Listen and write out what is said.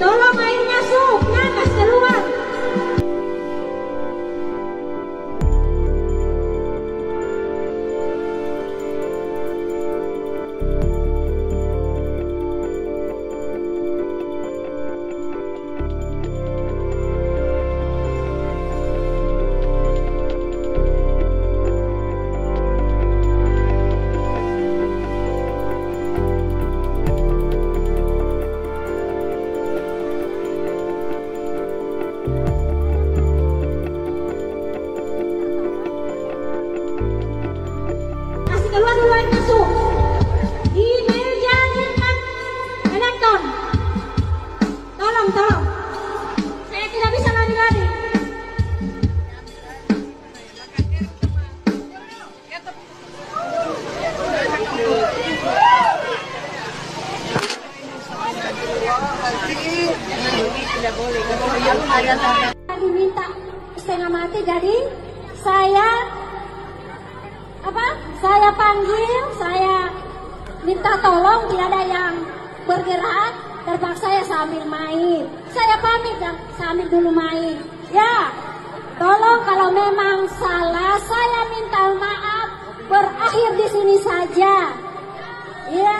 Tolong airnya sup, napas keluar. Keluar dulu air masuk di meja kan elektron. Tolong saya tidak bisa lari-lari. Diminta setengah mati, jadi saya panggil, saya minta tolong, tidak ada yang bergerak, terpaksa ya sambil main. Saya pamit dan sambil dulu main. Ya, tolong kalau memang salah, saya minta maaf, berakhir di sini saja. Ya,